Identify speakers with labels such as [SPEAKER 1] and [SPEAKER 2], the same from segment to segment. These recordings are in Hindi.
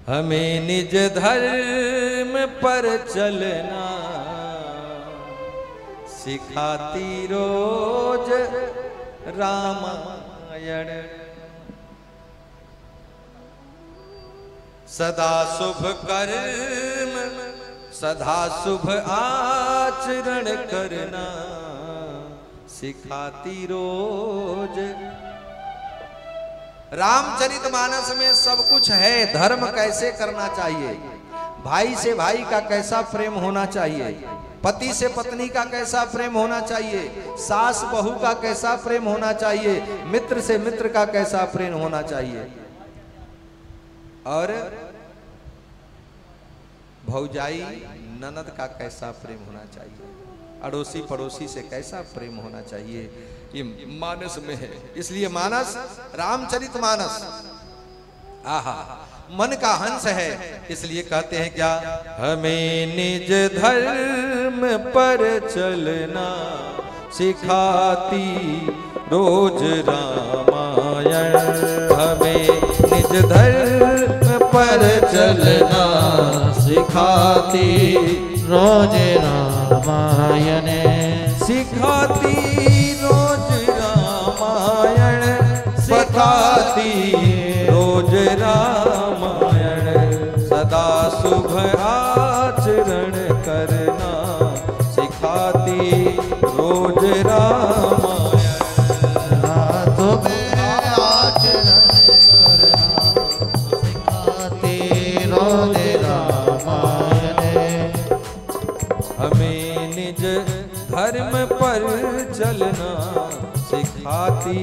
[SPEAKER 1] हमें निज धर्म पर चलना सिखाती रोज रामायण। सदा शुभ कर्म सदा शुभ आचरण करना सिखाती रोज। रामचरितमानस में सब कुछ है। धर्म कैसे करना चाहिए, भाई से भाई का कैसा प्रेम होना चाहिए, पति से पत्नी का कैसा प्रेम होना चाहिए, सास बहू का कैसा प्रेम होना चाहिए, मित्र से मित्र का कैसा प्रेम होना चाहिए, और भौजाई ननद का कैसा प्रेम होना चाहिए, अड़ोसी पड़ोसी से कैसा प्रेम होना चाहिए, ये मानस में है। इसलिए मानस, रामचरितमानस आहा मन का हंस है। इसलिए कहते हैं क्या, हमें निज धर्म पर चलना सिखाती रोज रामायण। हमें निज धर्म पर चलना सिखाती
[SPEAKER 2] रोज रामायण।
[SPEAKER 1] सिखाती रोज रामायण, सिखाती रोज रामायण। सदा शुभ आचरण करना सिखाती रोज रामायण।
[SPEAKER 2] शुभ आचरण करना सिखाती रोज रामायण।
[SPEAKER 1] हमें निज धर्म पर चलना सिखाती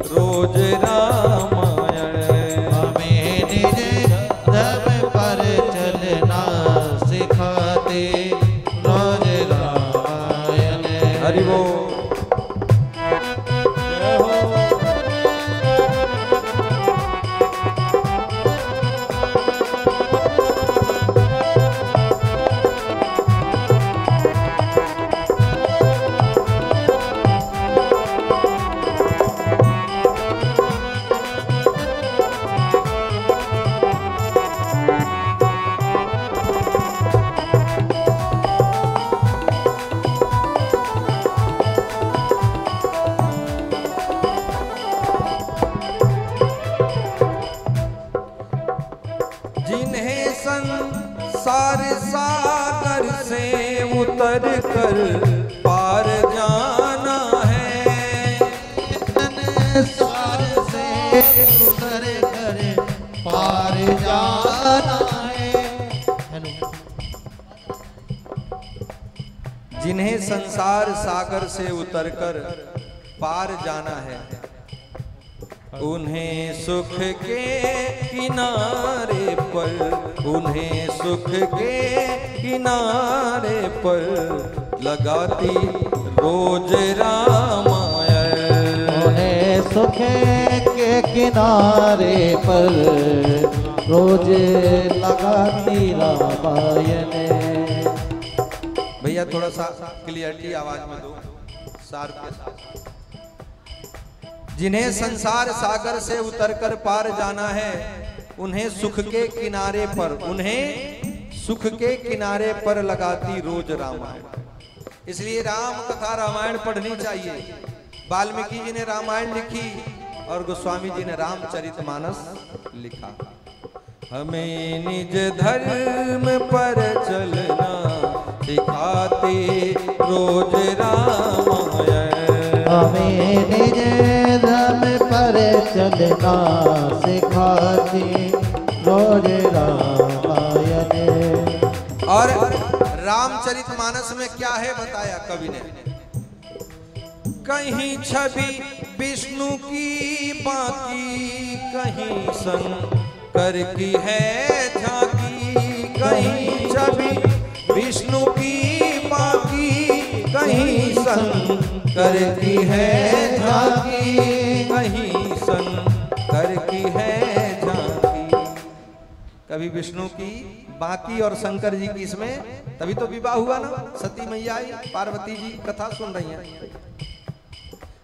[SPEAKER 1] रोज रामायण।
[SPEAKER 2] हमें निज धर्म पर चलना सिखाती रोज रामायण।
[SPEAKER 1] हरि बोल। जिन्हें संसार सागर से उतर कर पार जाना है,
[SPEAKER 2] संसार से उतर कर पार जाना है।
[SPEAKER 1] जिन्हें संसार सागर से उतरकर पार जाना है, उन्हें सुख के किनारे पर, उन्हें सुख के किनारे पर लगाती रोज रामायण।
[SPEAKER 2] उन्हें सुख के किनारे पर रोज लगाती रामायण।
[SPEAKER 1] भैया थोड़ा सा क्लियरिटी आवाज में दो, सार के साथ। जिन्हें संसार सागर से उतरकर पार जाना है, उन्हें सुख के किनारे पर, उन्हें सुख के किनारे पर लगाती रोज रामायण। इसलिए राम कथा रामायण पढ़नी चाहिए। वाल्मीकि जी ने रामायण लिखी और गोस्वामी जी ने रामचरितमानस लिखा। हमें निज धर्म पर चलना सिखाते रोज रामायण।
[SPEAKER 2] हमें निज धर्म पर चलना सिखाती रोज रामायण।
[SPEAKER 1] और रामचरितमानस में क्या है बताया कवि ने, कहीं छवि विष्णु की बाकी, कहीं शंकर की है झांकी। कहीं छवि विष्णु की बाकी, कहीं शंकर की है झांकी, कहीं शंकर की है झांकी। कभी विष्णु की बाकी और शंकर जी की इसमें, तभी तो विवाह हुआ ना। सती मैया आई, पार्वती जी कथा सुन रही हैं।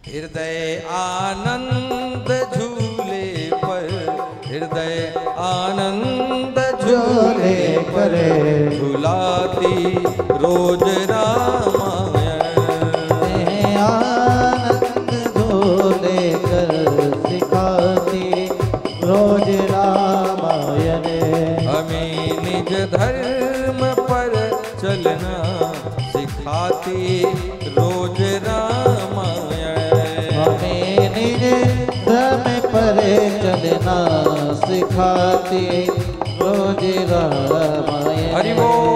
[SPEAKER 1] हृदय आनंद झूले पर, हृदय आनंद
[SPEAKER 2] झूले करे
[SPEAKER 1] झुलाती रोज रामायण।
[SPEAKER 2] आनंद झूले कर सिखाती रोज रामायण।
[SPEAKER 1] हमें निज धर्म पर चलना सिखाती रोज रामायण।
[SPEAKER 2] हमें निज धर्म पर चलना सिखाती रोज रामायण।
[SPEAKER 1] हरि बोल।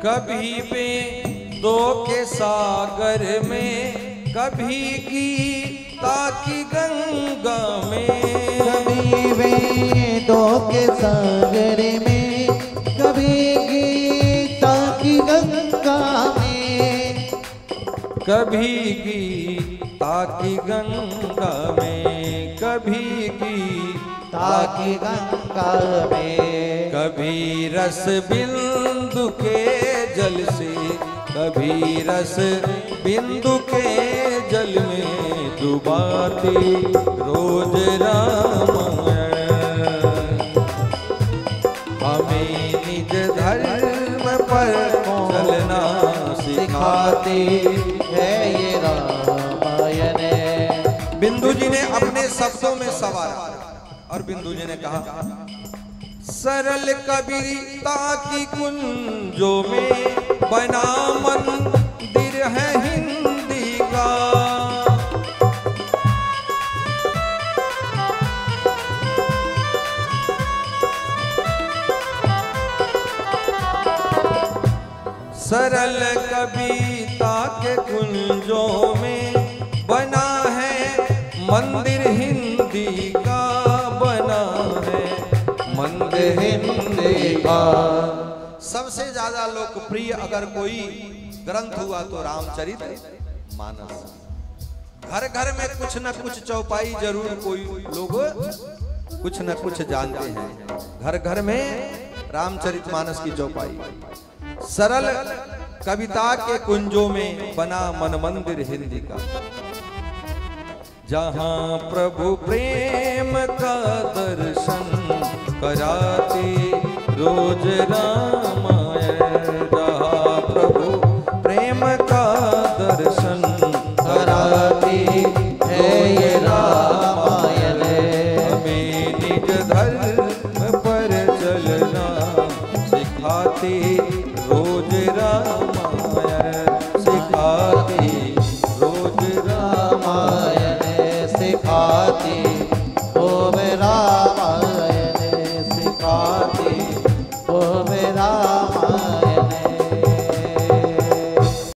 [SPEAKER 1] कभी दो के सागर में, कभी गीता की गंगा में।
[SPEAKER 2] कभी दो के सागर में, कभी गीता की गंगा में।
[SPEAKER 1] कभी गीता की गंगा में, कभी गीता
[SPEAKER 2] की गंगा में।
[SPEAKER 1] कभी रस बिंदु के जल से, कभी रस बिंदु के जल में डुबाती रोज रामायण। हमें निज धर्म पर चलना सिखाती
[SPEAKER 2] है ये रामायण।
[SPEAKER 1] बिंदु जी ने अपने शब्दों में सवारा और बिंदु जी ने कहा, सरल कविता की कुंजों में बना मंदिर है हिंदी का। सरल कविता के कुंजों में बना है मंदिर हिंदी का, बना है मंदिर हिंदी का। सबसे ज्यादा लोकप्रिय अगर कोई ग्रंथ हुआ तो रामचरितमानस। घर घर में कुछ न कुछ चौपाई जरूर कोई लोग कुछ न कुछ जानते हैं। घर घर में रामचरितमानस की चौपाई। सरल कविता के कुंजों में बना मन मंदिर हिंदी का। जहाँ प्रभु प्रेम का दर्शन कराते रोज रामायण। जहाँ प्रभु प्रेम का दर्शन कराते है ये रामायण। हमें निज धर्म पर चलना सिखाते